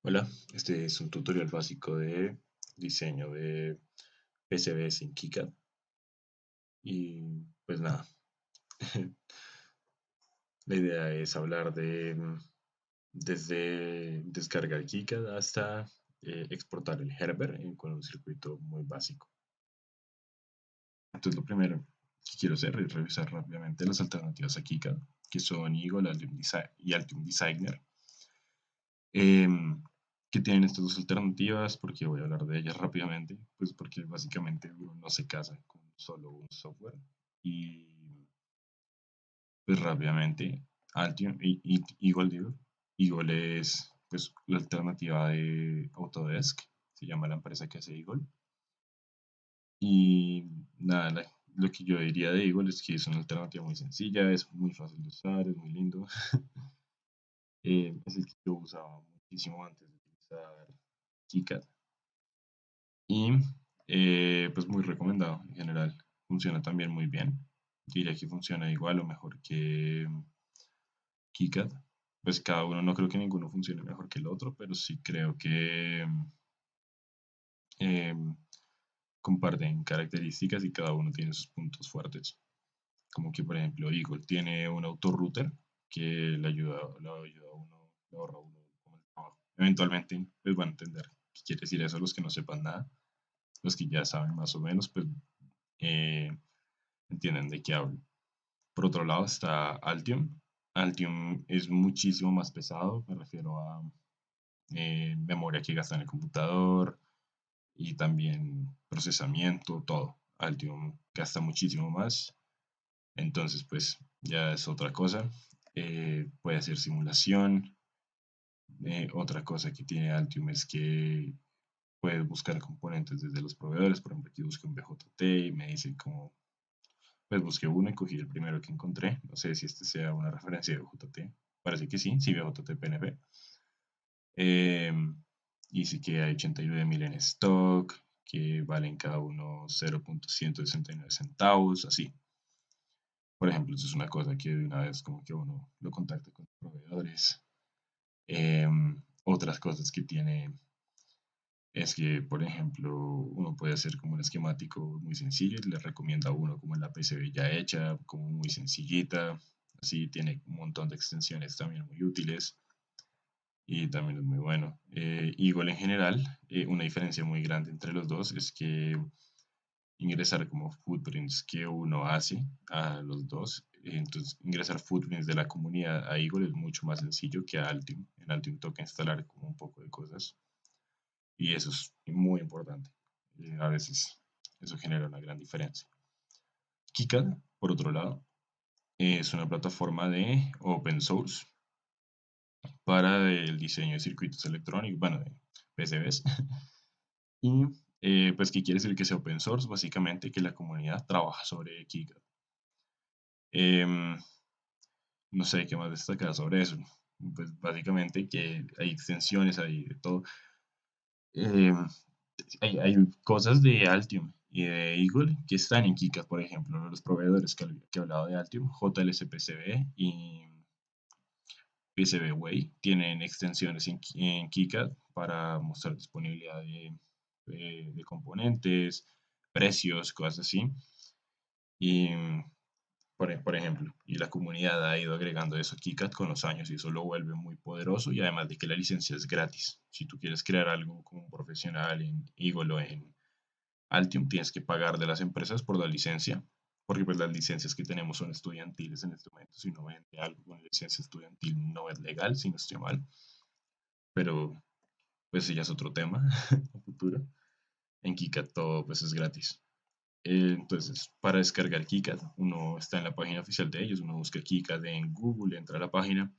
Hola, este es un tutorial básico de diseño de PCBs en KiCad y pues nada, la idea es hablar de desde descargar KiCad hasta exportar el Herbert con un circuito muy básico. Entonces lo primero que quiero hacer es revisar rápidamente las alternativas a KiCad, que son Eagle y Altium Designer. em, que tienen estas dos alternativas, porque voy a hablar de ellas rápidamente, pues porque básicamente uno no se casa con solo un software. Y pues rápidamente, Altium y Eagle, digo, Eagle es pues la alternativa de Autodesk, se llama la empresa que hace Eagle. Y nada, lo que yo diría de Eagle es que es una alternativa muy sencilla, es muy fácil de usar, es muy lindo. Es el que yo usaba muchísimo antes de utilizar KiCad. Y pues muy recomendado en general. Funciona también muy bien. Diría que funciona igual o mejor que KiCad. Pues cada uno, no creo que ninguno funcione mejor que el otro, pero sí creo que em, comparten características y cada uno tiene sus puntos fuertes. Como que, por ejemplo, Eagle tiene un autorouter que le ayuda a uno, le ahorra a uno como el trabajo. Eventualmente, pues van a entender qué quiere decir eso los que no sepan nada. Los que ya saben más o menos, pues eh, entienden de qué hablo. Por otro lado está Altium. Altium es muchísimo más pesado, me refiero a memoria que gasta en el computador y también procesamiento, todo. Altium gasta muchísimo más, entonces pues ya es otra cosa. Puede hacer simulación. Otra cosa que tiene Altium es que puedes buscar componentes desde los proveedores. Por ejemplo, aquí busqué un BJT y me dice como pues busqué uno y cogí el primero que encontré. No sé si este sea una referencia de BJT. Parece que sí, sí, BJT PNP. Eh, y sí que hay 89.000 en stock, que valen cada uno 0.169 centavos, así. Por ejemplo, eso es una cosa que de una vez como que uno lo contacta con los proveedores. Eh, Otras cosas que tiene es que, por ejemplo, uno puede hacer como un esquemático muy sencillo y le recomienda a uno como en la PCB ya hecha, como muy sencillita. Así tiene un montón de extensiones también muy útiles y también es muy bueno. Igual en general, una diferencia muy grande entre los dos es que ingresar como footprints que uno hace a los dos, entonces ingresar footprints de la comunidad a Eagle es mucho más sencillo que a Altium. En Altium toca instalar como un poco de cosas y eso es muy importante. A veces eso genera una gran diferencia. KiCad, por otro lado, es una plataforma de open source para el diseño de circuitos electrónicos, bueno, de PCBs. Y pues, ¿qué quiere decir que sea open source? Básicamente que la comunidad trabaja sobre KiCad. Em, no sé qué más destacar sobre eso. Pues básicamente que hay extensiones, hay de todo. Em, hay cosas de Altium y de Eagle que están en KiCad, por ejemplo, los proveedores que he hablado de Altium, JLC-PCB y PCBWay, tienen extensiones en KiCad para mostrar disponibilidad de componentes, precios, cosas así. Y, por ejemplo, y la comunidad ha ido agregando eso a KiCad con los años y eso lo vuelve muy poderoso y además de que la licencia es gratis. Si tú quieres crear algo como un profesional en Eagle o en Altium, tienes que pagar de las empresas por la licencia, porque pues las licencias que tenemos son estudiantiles en este momento. Si uno vende algo con licencia estudiantil no es legal, si no estoy mal, pero pues ese ya es otro tema a futuro. En KiCad todo pues es gratis. Entonces, para descargar KiCad, uno está en la página oficial de ellos, uno busca KiCad en Google, entra a la página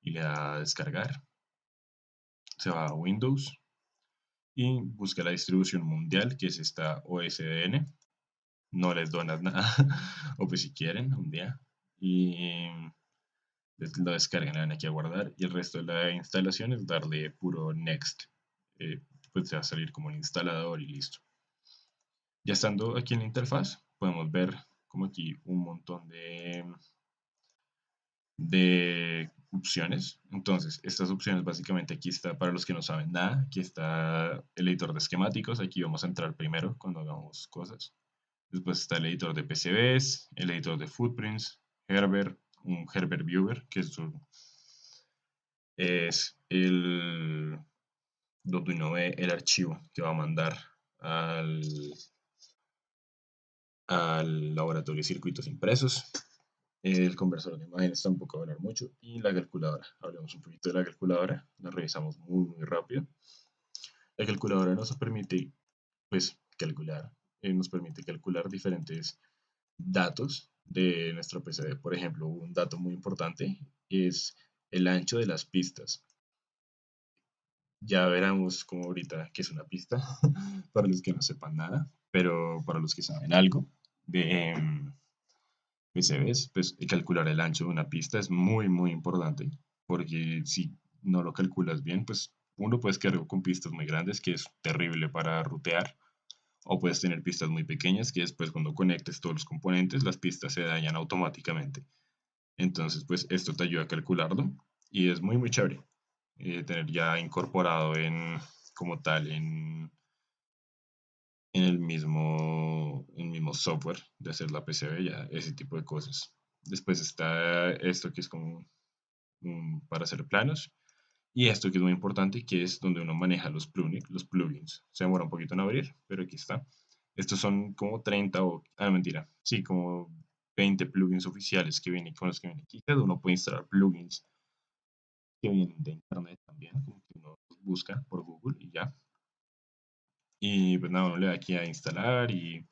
y le da a descargar, se va a Windows y busca la distribución mundial, que es esta OSDN. No les donas nada, o pues si quieren, un día, y lo descargan, le dan aquí a guardar, y el resto de la instalación es darle puro Next. Eh, pues se va a salir como un instalador y listo. Ya estando aquí en la interfaz, podemos ver como aquí un montón de opciones. Entonces, estas opciones básicamente aquí está, para los que no saben nada, aquí está el editor de esquemáticos, aquí vamos a entrar primero cuando hagamos cosas. Después está el editor de PCBs, el editor de footprints, Herbert, un Herbert Viewer, que es el donde uno ve el archivo que va a mandar al, al laboratorio de circuitos impresos. El conversor de imágenes tampoco va a hablar mucho. Y la calculadora. Hablemos un poquito de la calculadora. La revisamos muy rápido. La calculadora nos permite, pues, calcular. Nos permite calcular diferentes datos de nuestro PCB. Por ejemplo, un dato muy importante es el ancho de las pistas. Ya veremos como ahorita qué es una pista, para los que no sepan nada, pero para los que saben algo de PCBs, pues calcular el ancho de una pista es muy importante, porque si no lo calculas bien, pues uno puede quedar con pistas muy grandes, que es terrible para rutear, o puedes tener pistas muy pequeñas, que después cuando conectes todos los componentes, las pistas se dañan automáticamente. Entonces, pues esto te ayuda a calcularlo y es muy chévere tener ya incorporado como tal en el mismo software de hacer la PCB, ya ese tipo de cosas. Después está esto que es como para hacer planos y esto que es muy importante, que es donde uno maneja los plugins. Se demora un poquito en abrir, pero aquí está. Estos son como 30 mentira, sí, como 20 plugins oficiales que vienen con los que viene aquí. Cada uno puede instalar plugins que vienen de internet también, como que uno los busca por Google y ya. Y pues nada, uno le da aquí a instalar y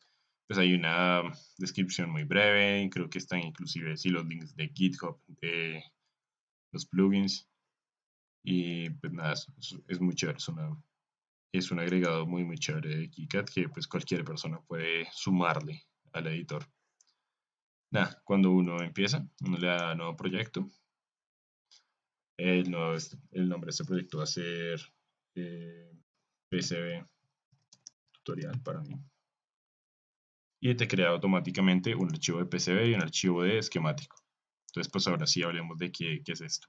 pues hay una descripción muy breve, creo que están inclusive sí los links de GitHub de los plugins y pues nada, es muy chévere, es un agregado muy chévere de KiCad que pues cualquier persona puede sumarle al editor. Nada, cuando uno empieza, uno le da nuevo proyecto, el nombre de este proyecto va a ser eh, PCB tutorial para mí. Y te crea automáticamente un archivo de PCB y un archivo de esquemático. Entonces, pues ahora sí hablemos de qué es esto.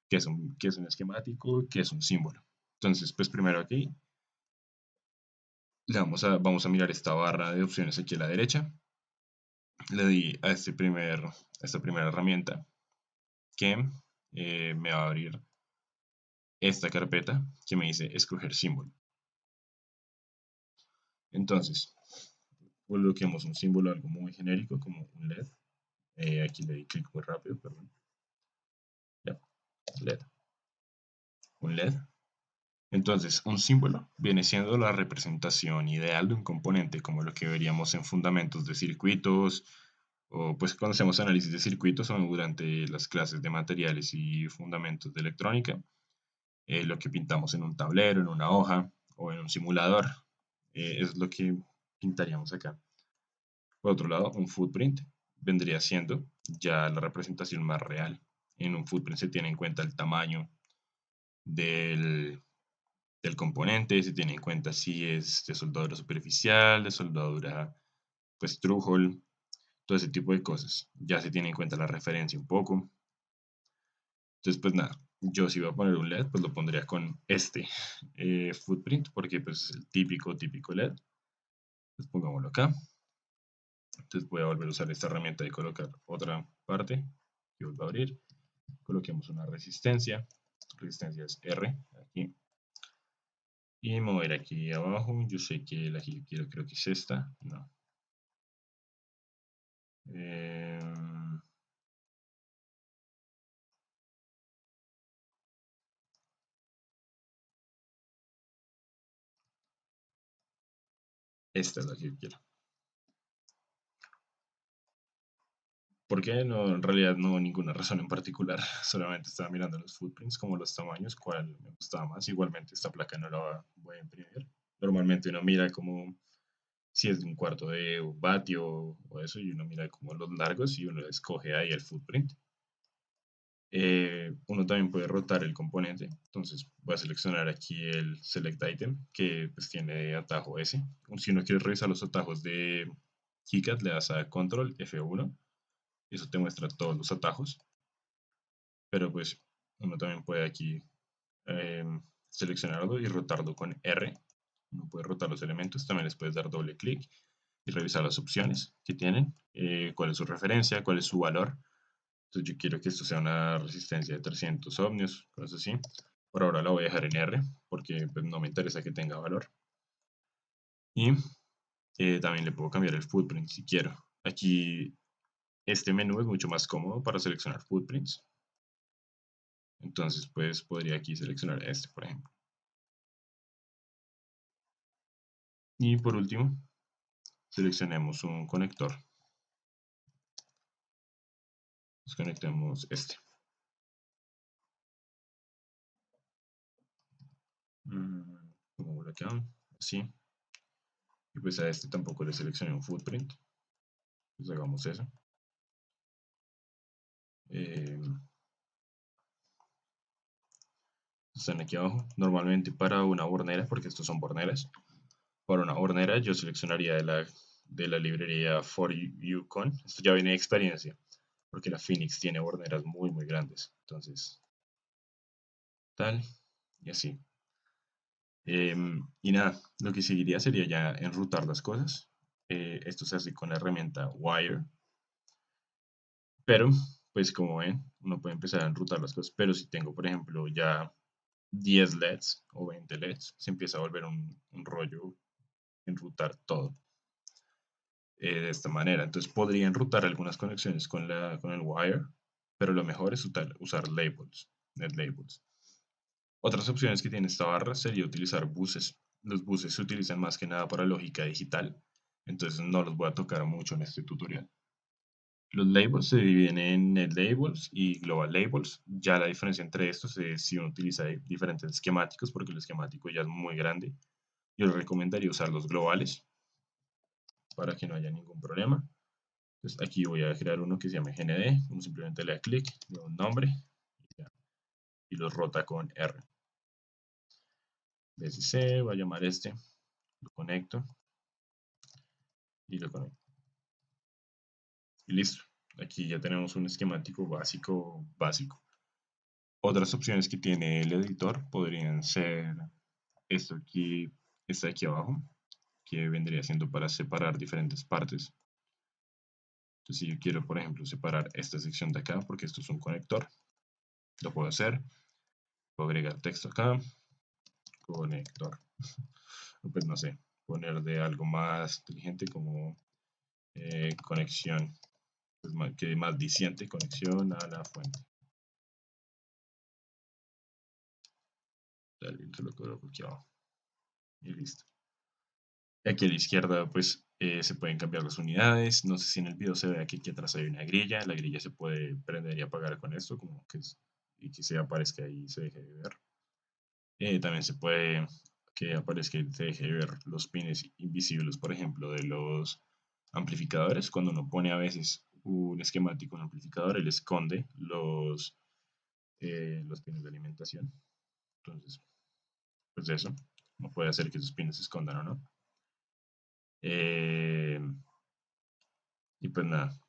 ¿Qué es un esquemático? ¿Qué es un símbolo? Entonces, pues primero aquí vamos a mirar esta barra de opciones aquí a la derecha. Le di a esta primera herramienta que me va a abrir esta carpeta que me dice escoger símbolo. Entonces, coloquemos un símbolo algo muy genérico como un LED. Aquí le di clic muy rápido, perdón. Ya, LED. Un LED. Entonces, un símbolo viene siendo la representación ideal de un componente, como lo que veríamos en fundamentos de circuitos, o pues cuando hacemos análisis de circuitos o durante las clases de materiales y fundamentos de electrónica, lo que pintamos en un tablero, en una hoja o en un simulador, es lo que pintaríamos acá. Por otro lado, un footprint vendría siendo ya la representación más real. En un footprint se tiene en cuenta el tamaño del componente, se tiene en cuenta si es de soldadura superficial, de soldadura pues Through-hole, todo ese tipo de cosas. Ya se tiene en cuenta la referencia un poco. Entonces pues nada, yo si voy a poner un LED, pues lo pondría con este footprint, porque pues es el típico LED. Entonces pongámoslo acá. Entonces voy a volver a usar esta herramienta de colocar otra parte que vuelvo a abrir. Coloquemos una resistencia. Resistencia es R, aquí. Y mover aquí abajo. Yo sé que la que yo quiero creo que es esta. No. Em, esta es la que yo quiero. ¿Por qué? No, en realidad no ninguna razón en particular. Solamente estaba mirando los footprints, como los tamaños, cuál me gustaba más. Igualmente esta placa no la voy a imprimir. Normalmente uno mira como si es de un cuarto de un vatio o eso, y uno mira como los largos y uno escoge ahí el footprint. Uno también puede rotar el componente, entonces voy a seleccionar aquí el Select Item, que pues tiene atajo S. Si uno quiere revisar los atajos de KiCad, le das a Control F1, y eso te muestra todos los atajos. pero pues uno también puede aquí seleccionarlo y rotarlo con R. Uno puede rotar los elementos, también les puedes dar doble clic y revisar las opciones que tienen, cuál es su referencia, cuál es su valor. Entonces yo quiero que esto sea una resistencia de 300 ohmios, cosas así. Por ahora la voy a dejar en R porque pues, no me interesa que tenga valor. Y también le puedo cambiar el footprint si quiero. Aquí este menú es mucho más cómodo para seleccionar footprints. Entonces pues podría aquí seleccionar este, por ejemplo. Y por último, seleccionemos un conector. Desconectemos este. Como bloqueado, así. Y pues a este tampoco le seleccioné un footprint. Pues hagamos eso. Están aquí abajo. Normalmente para una hornera, porque estos son borneras, para una hornera yo seleccionaría de la librería For Yukon. Esto ya viene de experiencia, porque la Phoenix tiene horneras muy, muy grandes. Entonces, tal y así. Y nada, lo que seguiría sería ya enrutar las cosas. Esto se hace con la herramienta Wire. Pero, pues como ven, uno puede empezar a enrutar las cosas. Pero si tengo, por ejemplo, ya 10 LEDs o 20 LEDs, se empieza a volver un rollo enrutar todo de esta manera. Entonces podría enrutar algunas conexiones con el wire, pero lo mejor es usar labels, net labels. Otras opciones que tiene esta barra sería utilizar buses. Los buses se utilizan más que nada para lógica digital, entonces no los voy a tocar mucho en este tutorial. Los labels se dividen en net labels y global labels. Ya la diferencia entre estos es si uno utiliza diferentes esquemáticos, porque el esquemático ya es muy grande. Yo les recomendaría usar los globales para que no haya ningún problema. Entonces aquí voy a crear uno que se llame GND. Uno simplemente le da clic, le da un nombre y los rota con R. DSC, voy a llamar este, lo conecto y lo conecto. Y listo. Aquí ya tenemos un esquemático básico. Otras opciones que tiene el editor podrían ser esto aquí, esta de aquí abajo, que vendría siendo para separar diferentes partes. Entonces, si yo quiero, por ejemplo, separar esta sección de acá, porque esto es un conector, lo puedo hacer. Puedo agregar texto acá, conector. Pues no sé, poner de algo más inteligente como conexión, pues que más diciente, conexión a la fuente. Se lo coloco aquí abajo. Y listo. Aquí a la izquierda, pues se pueden cambiar las unidades. No sé si en el video se ve aquí atrás hay una grilla. La grilla se puede prender y apagar con esto, como que y que se aparezca ahí y se deje de ver. También se puede que aparezca y se deje de ver los pines invisibles, por ejemplo, de los amplificadores. Cuando uno pone a veces un esquemático, un amplificador, él esconde los pines de alimentación. Entonces, pues eso, no puede hacer que esos pines se escondan o no. Eh, y pues nada,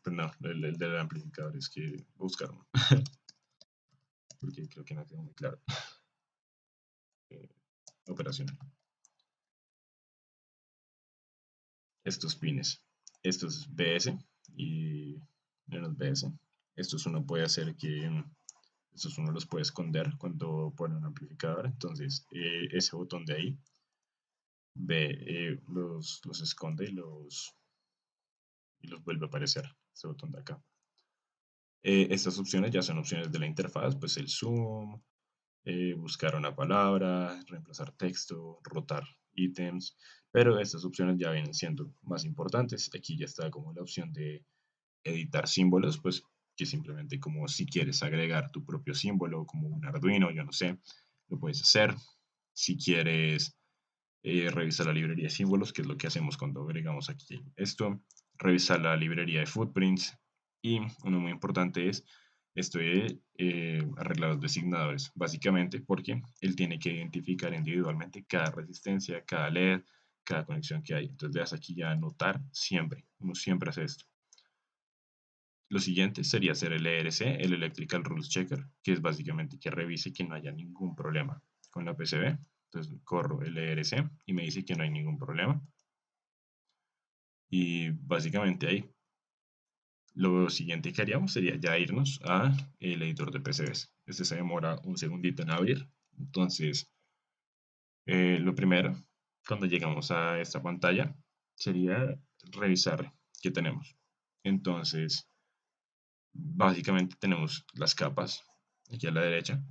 pues no, el del amplificador es que buscaron, porque creo que no quedó muy claro. Eh, operacional. Estos pines, estos BS y menos BS. Estos uno puede hacer que, estos uno los puede esconder cuando pone un amplificador. Entonces, ese botón de ahí los esconde y los vuelve a aparecer. Este botón de acá. Estas opciones ya son opciones de la interfaz, pues el zoom, buscar una palabra, reemplazar texto, rotar ítems, pero estas opciones ya vienen siendo más importantes. Aquí ya está como la opción de editar símbolos, pues que simplemente como si quieres agregar tu propio símbolo, como un Arduino, yo no sé, lo puedes hacer. Si quieres revisar la librería de símbolos, que es lo que hacemos cuando agregamos aquí esto, revisar la librería de footprints y uno muy importante es esto de arreglar los designadores, básicamente porque él tiene que identificar individualmente cada resistencia, cada LED, cada conexión que hay. Entonces le das aquí ya a anotar siempre, uno siempre hace esto. Lo siguiente sería hacer el ERC, el Electrical Rules Checker, que es básicamente que revise que no haya ningún problema con la PCB. Entonces corro el ERC y me dice que no hay ningún problema. Y básicamente ahí. Lo siguiente que haríamos sería ya irnos a el editor de PCBs. Este se demora un segundito en abrir. Entonces, lo primero, cuando llegamos a esta pantalla, sería revisar qué tenemos. Entonces, básicamente tenemos las capas aquí a la derecha,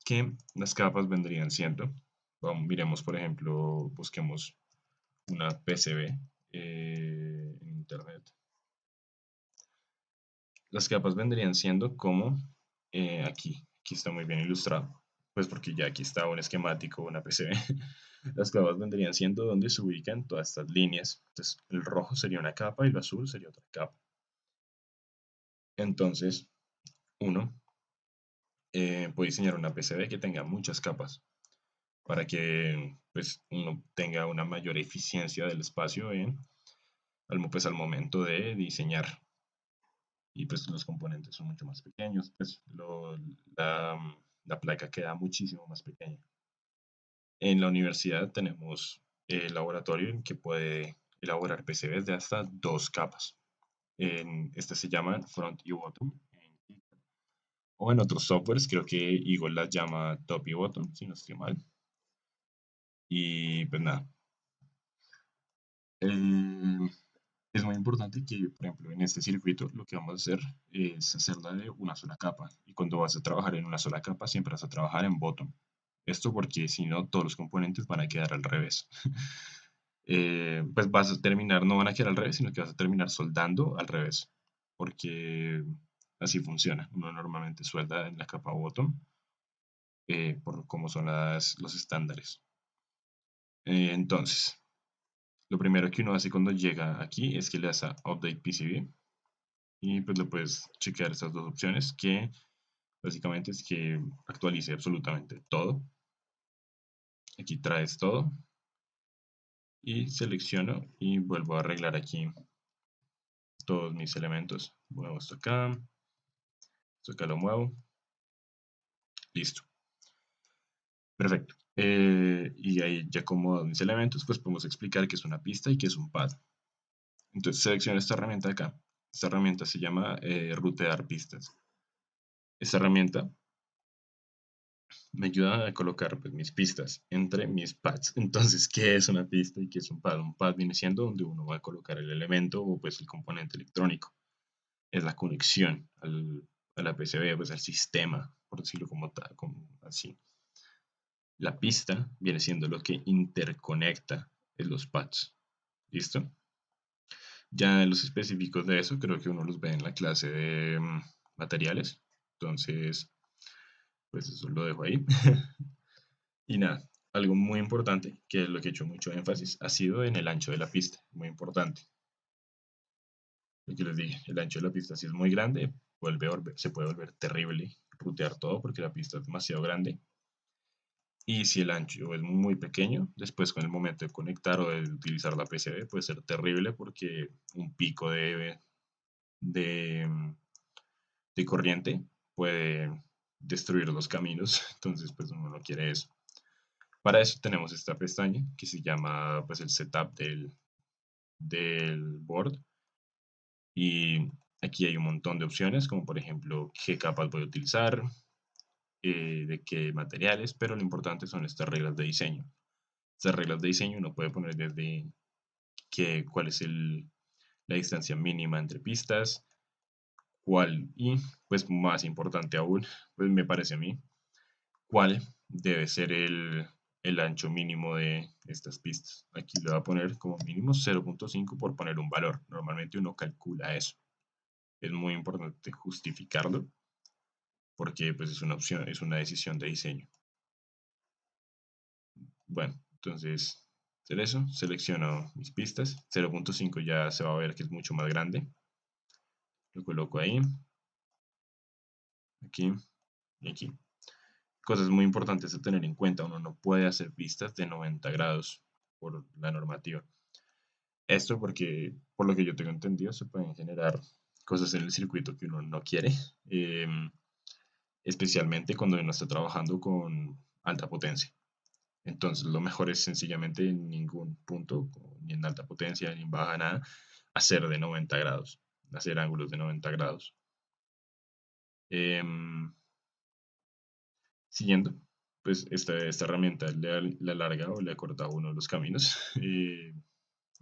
que las capas vendrían siendo, vamos, miremos por ejemplo, busquemos una PCB en internet. Las capas vendrían siendo como aquí está muy bien ilustrado, pues porque ya aquí está un esquemático, una PCB. Las capas vendrían siendo donde se ubican todas estas líneas. Entonces, el rojo sería una capa y el azul sería otra capa. Entonces, uno puede diseñar una PCB que tenga muchas capas para que pues, uno tenga una mayor eficiencia del espacio al momento de diseñar. Y pues los componentes son mucho más pequeños, pues la placa queda muchísimo más pequeña. En la universidad tenemos el laboratorio en que puede elaborar PCBs de hasta dos capas. Este se llaman front y bottom. O en otros softwares, creo que Eagle las llama top y bottom, si no estoy mal. Y pues nada. Eh, es muy importante que, por ejemplo, en este circuito lo que vamos a hacer es hacerla de una sola capa. Y cuando vas a trabajar en una sola capa, siempre vas a trabajar en bottom. Esto porque si no, todos los componentes van a quedar al revés. Pues vas a terminar, no van a quedar al revés, sino que vas a terminar soldando al revés. Porque así funciona. Uno normalmente suelda en la capa bottom por cómo son los estándares. Entonces, lo primero que uno hace cuando llega aquí es que le das a Update PCB y pues le puedes chequear estas dos opciones que básicamente es que actualice absolutamente todo. Aquí traes todo y selecciono y vuelvo a arreglar aquí todos mis elementos. Muevo esto acá lo muevo, listo, perfecto. Y ahí ya como mis elementos, pues podemos explicar qué es una pista y qué es un pad. Entonces selecciono esta herramienta de acá. Esta herramienta se llama rutear pistas. Esta herramienta me ayuda a colocar pues, mis pistas entre mis pads. Entonces, ¿qué es una pista y qué es un pad? Un pad viene siendo donde uno va a colocar el elemento o pues el componente electrónico. Es la conexión a la PCB, pues al sistema, por decirlo como, como así. La pista viene siendo lo que interconecta en los pads. ¿Listo? Ya los específicos de eso creo que uno los ve en la clase de materiales. Entonces, pues eso lo dejo ahí. Y nada, algo muy importante, que es lo que he hecho mucho énfasis, ha sido en el ancho de la pista. Muy importante. Lo que les dije, el ancho de la pista si es muy grande, se puede volver terrible rutear todo porque la pista es demasiado grande. Y si el ancho es muy pequeño, después con el momento de conectar o de utilizar la PCB puede ser terrible porque un pico de, de corriente puede destruir los caminos. Entonces, pues uno no quiere eso. Para eso tenemos esta pestaña que se llama pues el setup del board y aquí hay un montón de opciones como por ejemplo qué capas voy a utilizar, de qué materiales, pero lo importante son estas reglas de diseño. Estas reglas de diseño uno puede poner desde cuál es la distancia mínima entre pistas, cuál y pues más importante aún, pues me parece a mí, cuál debe ser el ancho mínimo de estas pistas. Aquí le voy a poner como mínimo 0.5 por poner un valor. Normalmente uno calcula eso. Es muy importante justificarlo porque pues es una opción, es una decisión de diseño. Bueno, entonces hacer eso, selecciono mis pistas. 0.5 ya se va a ver que es mucho más grande. Lo coloco ahí, aquí y aquí. Cosas muy importantes a tener en cuenta. Uno no puede hacer pistas de 90 grados por la normativa. Esto porque, por lo que yo tengo entendido, se pueden generar cosas en el circuito que uno no quiere, especialmente cuando uno está trabajando con alta potencia. Entonces, lo mejor es sencillamente en ningún punto, ni en alta potencia, ni en baja, nada, hacer de 90 grados, hacer ángulos de 90 grados. Em, Siguiendo, pues esta herramienta le alarga o le acorta a uno los caminos,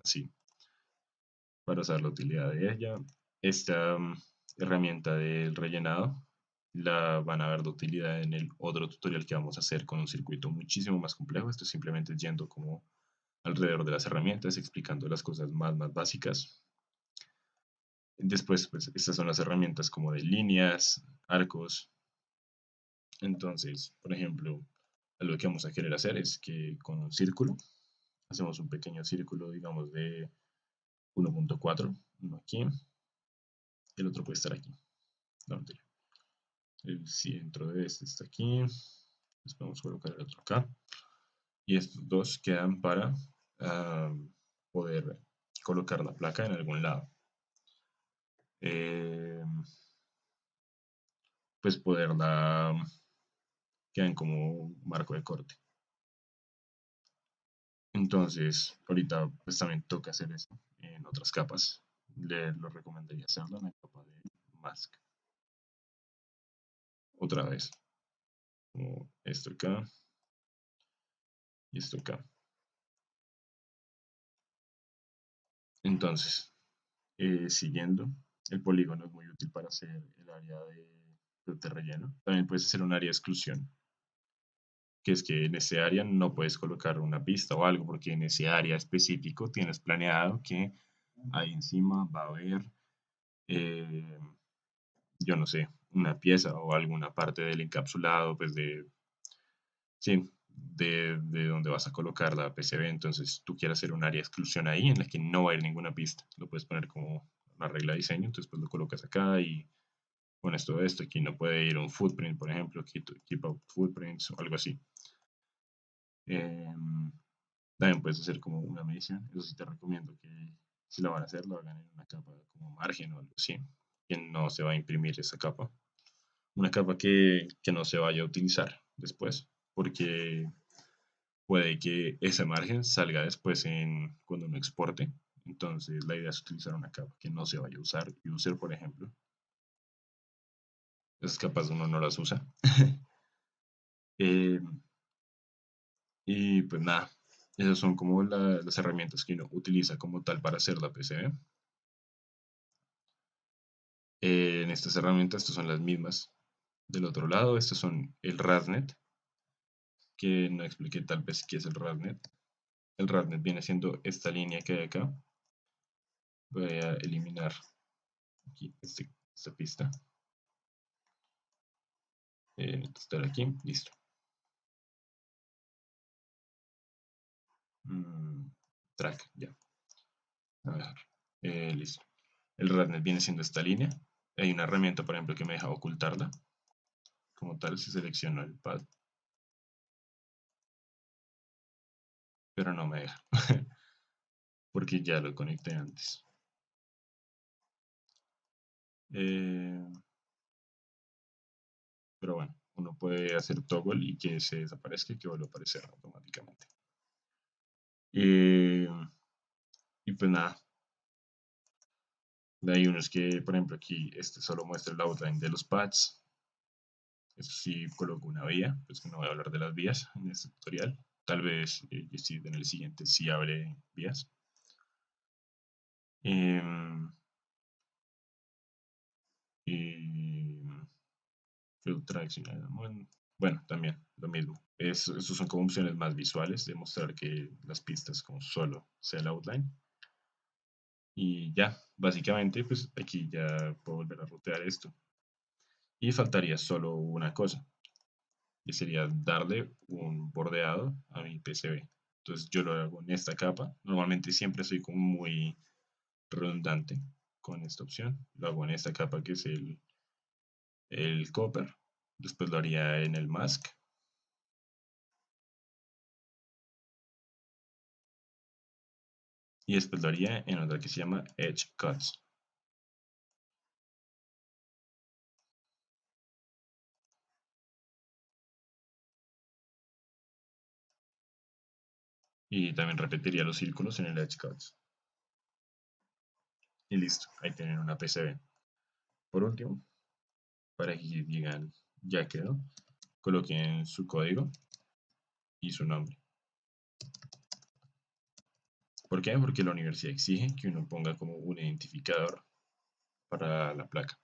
así, para usar la utilidad de ella. Esta herramienta del rellenado la van a ver de utilidad en el otro tutorial que vamos a hacer con un circuito muchísimo más complejo. Esto es simplemente yendo como alrededor de las herramientas, explicando las cosas más básicas. Después, pues estas son las herramientas como de líneas, arcos. Entonces, por ejemplo, lo que vamos a querer hacer es que con un círculo, hacemos un pequeño círculo, digamos, de 1.4, uno aquí, el otro puede estar aquí. No, mentira. El centro de este está aquí. Después vamos a colocar el otro acá. Y estos dos quedan para poder colocar la placa en algún lado. Eh, pues poderla quedan como marco de corte. Entonces, ahorita pues también toca hacer eso en otras capas. Les lo recomendaría hacerlo en la capa de mask. Otra vez, como esto acá y esto acá. Entonces, siguiendo, el polígono es muy útil para hacer el área de relleno. También puedes hacer un área de exclusión, que es que en ese área no puedes colocar una pista o algo, porque en ese área específico tienes planeado que ahí encima va a haber, eh, yo no sé, una pieza o alguna parte del encapsulado, pues sí, de donde vas a colocar la PCB. Entonces tú quieres hacer un área de exclusión ahí en la que no va a ir ninguna pista. Lo puedes poner como una regla de diseño, entonces pues lo colocas acá y pones todo esto. Aquí no puede ir un footprint, por ejemplo, keep out footprints o algo así. Em, También puedes hacer como una medición. Eso sí te recomiendo que si lo van a hacer, lo hagan en una capa como margen o algo así, que no se va a imprimir esa capa. Una capa que no se vaya a utilizar después, porque puede que ese margen salga después cuando uno exporte. Entonces la idea es utilizar una capa que no se vaya a usar. User, por ejemplo. Esas capas uno no las usa. Eh, y pues nada, esas son como las herramientas que uno utiliza como tal para hacer la PCB. En estas herramientas, estas son las mismas del otro lado. Estos son el RASnet, que no expliqué tal vez qué es el RASnet. El RASnet viene siendo esta línea que hay acá. Voy a eliminar aquí esta pista. Estar aquí, listo. Track, ya. A ver, listo. El RASnet viene siendo esta línea. Hay una herramienta, por ejemplo, que me deja ocultarla. Como tal, si selecciono el pad, pero no me deja, porque ya lo conecté antes. Eh, pero bueno, uno puede hacer toggle y que se desaparezca y que vuelva a aparecer automáticamente. Y pues nada, hay unos que, por ejemplo, aquí este solo muestra el outline de los pads. Eso sí, coloco una vía, pues que no voy a hablar de las vías en este tutorial. Tal vez sí, en el siguiente sí hable vías. Em, y Field Tracks, bueno, también lo mismo. Estos son como opciones más visuales de mostrar que las pistas como solo sea el outline. Y ya, básicamente, pues aquí ya puedo volver a rutear esto. Y faltaría solo una cosa, que sería darle un bordeado a mi PCB. Entonces yo lo hago en esta capa. Normalmente siempre soy como muy redundante con esta opción. Lo hago en esta capa que es el copper. Después lo haría en el mask. Y después lo haría en otra que se llama Edge Cuts. Y también repetiría los círculos en el edge cuts. Y listo, ahí tienen una PCB. Por último, para que digan ya quedó, coloquen su código y su nombre. ¿Por qué? Porque la universidad exige que uno ponga como un identificador para la placa.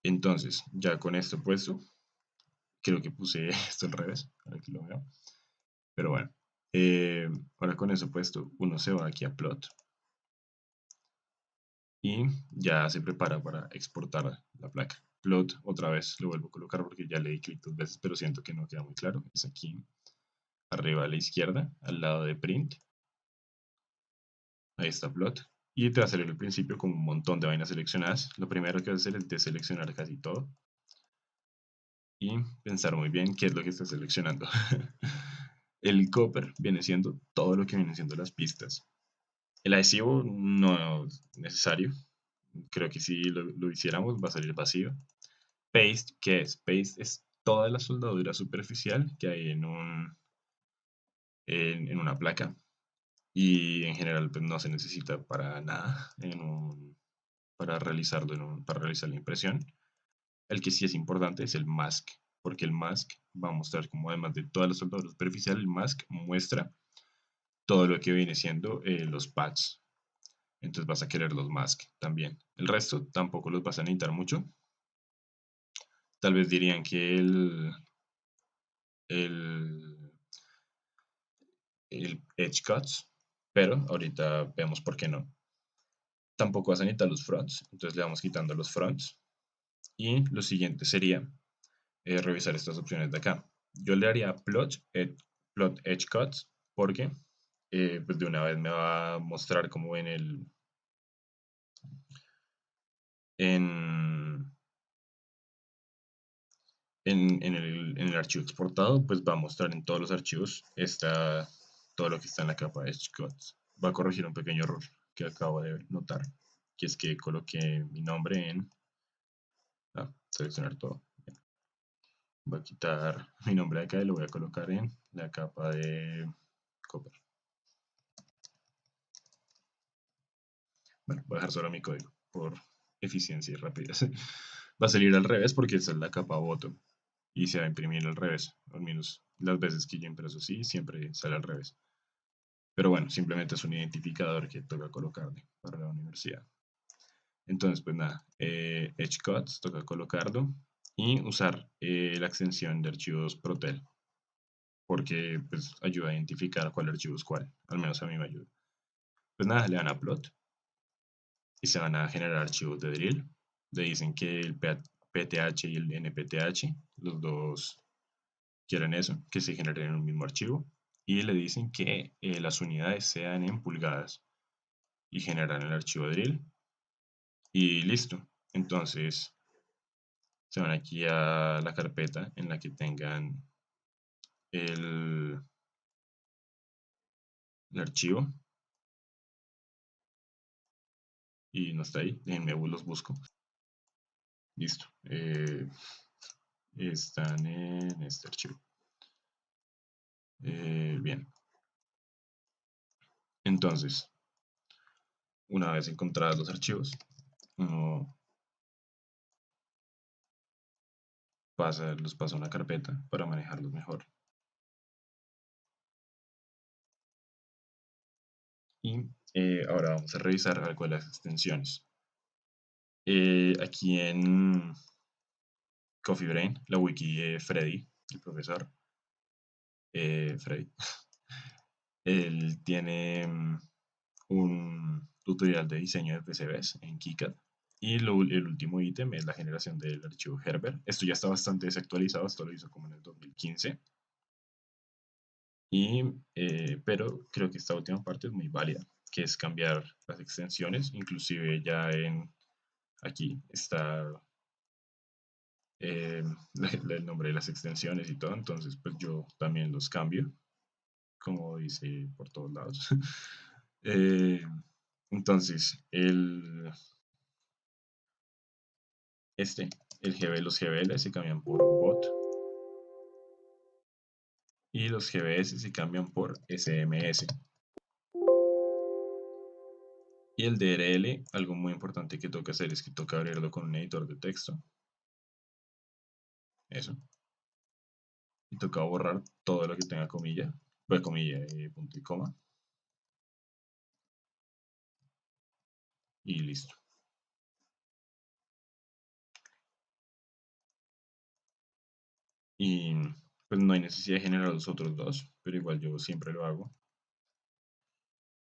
Entonces, ya con esto puesto, creo que puse esto al revés, para que lo vean. Pero bueno, eh, ahora con eso puesto, uno se va aquí a plot y ya se prepara para exportar la placa. Plot, otra vez lo vuelvo a colocar porque ya le di clic 2 veces, pero siento que no queda muy claro. Es aquí arriba a la izquierda, al lado de print. Ahí está plot. Y te va a salir al principio con un montón de vainas seleccionadas. Lo primero que vas a hacer es deseleccionar casi todo y pensar muy bien qué es lo que estás seleccionando. El copper viene siendo todo lo que vienen siendo las pistas. El adhesivo no es necesario. Creo que si lo hiciéramos va a salir vacío. Paste, ¿qué es? Paste es toda la soldadura superficial que hay en una placa. Y en general pues, no se necesita para nada para realizarlo para realizar la impresión. El que sí es importante es el mask, porque el mask va a mostrar como además de toda la soldadura superficial, el mask muestra todo lo que viene siendo los pads. Entonces vas a querer los mask también. El resto tampoco los vas a necesitar mucho. Tal vez dirían que el, el edge cuts, pero ahorita vemos por qué no. Tampoco vas a necesitar los fronts, entonces le vamos quitando los fronts. Y lo siguiente sería revisar estas opciones de acá. Yo le haría plot edge cuts porque pues de una vez me va a mostrar como en, en el archivo exportado, pues va a mostrar en todos los archivos todo lo que está en la capa de edge cuts. Va a corregir un pequeño error que acabo de notar, que es que coloqué mi nombre en seleccionar todo. Voy a quitar mi nombre de acá y lo voy a colocar en la capa de copper. Bueno, voy a dejar solo mi código por eficiencia y rapidez. Va a salir al revés porque esta es la capa bottom y se va a imprimir al revés. Al menos las veces que yo impreso así, siempre sale al revés. Pero bueno, simplemente es un identificador que toca colocarle para la universidad. Entonces, pues nada, Edgecodes toca colocarlo y usar la extensión de archivos Protel porque pues ayuda a identificar cuál archivo es cuál. Al menos a mí me ayuda. Pues nada, le dan a plot y se van a generar archivos de drill. Le dicen que el PTH y el NPTH, los dos quieren eso, que se generen en un mismo archivo. Y le dicen que las unidades sean en pulgadas y generan el archivo drill. Y listo. Entonces se van aquí a la carpeta en la que tengan el, el archivo. Y no está ahí. Déjenme los busco. Listo. Están en este archivo. Bien. Entonces, una vez encontrados los archivos, uno los pasa a una carpeta para manejarlos mejor. Y ahora vamos a revisar algo de las extensiones. Aquí en Coffee Brain, la wiki de Freddy, el profesor Freddy, él tiene un tutorial de diseño de PCBs en KiCad. Y el último ítem es la generación del archivo Herbert. Esto ya está bastante desactualizado, esto lo hizo como en el 2015. Pero creo que esta última parte es muy válida, que es cambiar las extensiones, inclusive ya aquí está eh, el nombre de las extensiones y todo, entonces pues yo también los cambio, como dice por todos lados. Eh, entonces, el GB, los GBL se cambian por bot y los GBS se cambian por SMS. Y el DRL, algo muy importante que toca hacer es que toca abrirlo con un editor de texto. Eso. Y toca borrar todo lo que tenga comilla, pues comilla, punto y coma. Y listo. Y pues no hay necesidad de generar los otros dos, pero igual yo siempre lo hago.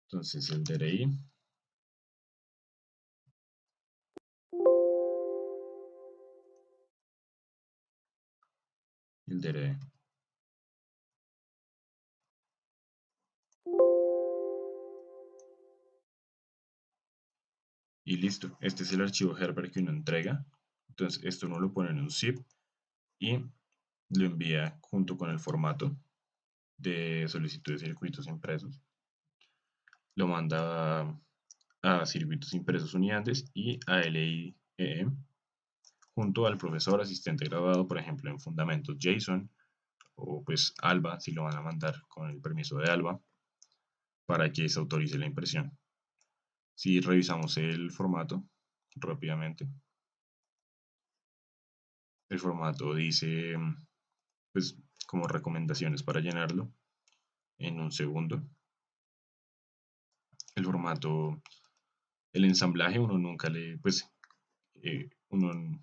Entonces el DRI y el DRE. Y listo. Este es el archivo Herbert que uno entrega. Entonces esto uno lo pone en un zip y lo envía junto con el formato de solicitud de circuitos impresos. Lo manda a circuitos impresos unidades y a LIEE junto al profesor asistente graduado, por ejemplo, en fundamentos JSON o pues ALBA, si lo van a mandar con el permiso de ALBA, para que se autorice la impresión. Si revisamos el formato rápidamente, el formato dice, pues, como recomendaciones para llenarlo en un segundo. El formato, el ensamblaje, uno nunca le, pues, uno en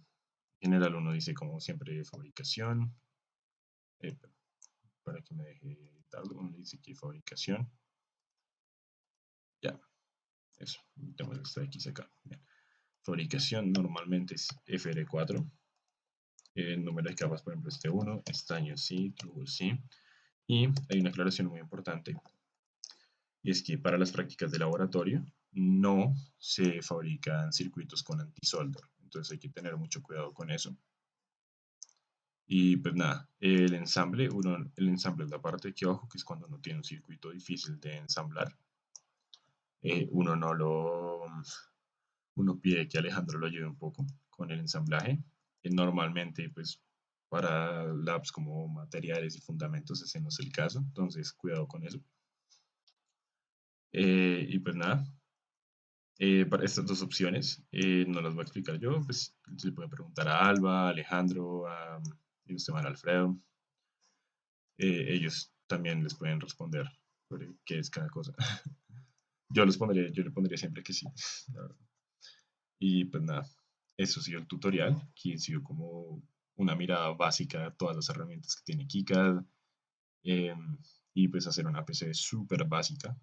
general uno dice como siempre fabricación, eh, para que me deje editarlo, uno dice que fabricación, ya, eso, tengo esta X acá. Bien. Fabricación normalmente es FR4, el número de capas, por ejemplo, este 1, estaño sí, tubo sí, y hay una aclaración muy importante, y es que para las prácticas de laboratorio no se fabrican circuitos con antisolder, entonces hay que tener mucho cuidado con eso. Y pues nada, el ensamble, el ensamble es la parte de aquí abajo, que es cuando uno tiene un circuito difícil de ensamblar. Uno no lo, uno pide que Alejandro lo ayude un poco con el ensamblaje. Normalmente, pues para labs como materiales y fundamentos ese no es el caso, entonces cuidado con eso. Y pues nada, para estas dos opciones no las voy a explicar yo, pues se le puede preguntar a Alba, a Alejandro, a Esteban Alfredo. Ellos también les pueden responder sobre qué es cada cosa. Yo le pondría siempre que sí, la verdad. Y pues nada, eso ha sido el tutorial, que ha sido como una mirada básica a todas las herramientas que tiene KiCad, eh, y pues hacer una PC súper básica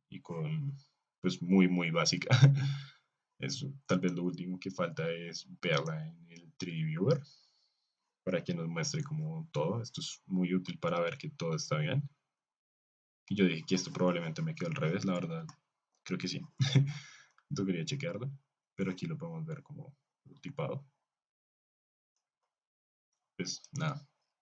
y con, pues muy básica. Eso, tal vez lo último que falta es verla en el 3D Viewer para que nos muestre como todo. Esto es muy útil para ver que todo está bien. Y yo dije que esto probablemente me quedó al revés, la verdad, creo que sí. Yo quería chequearlo, pero aquí lo podemos ver como tipado. Pues nada,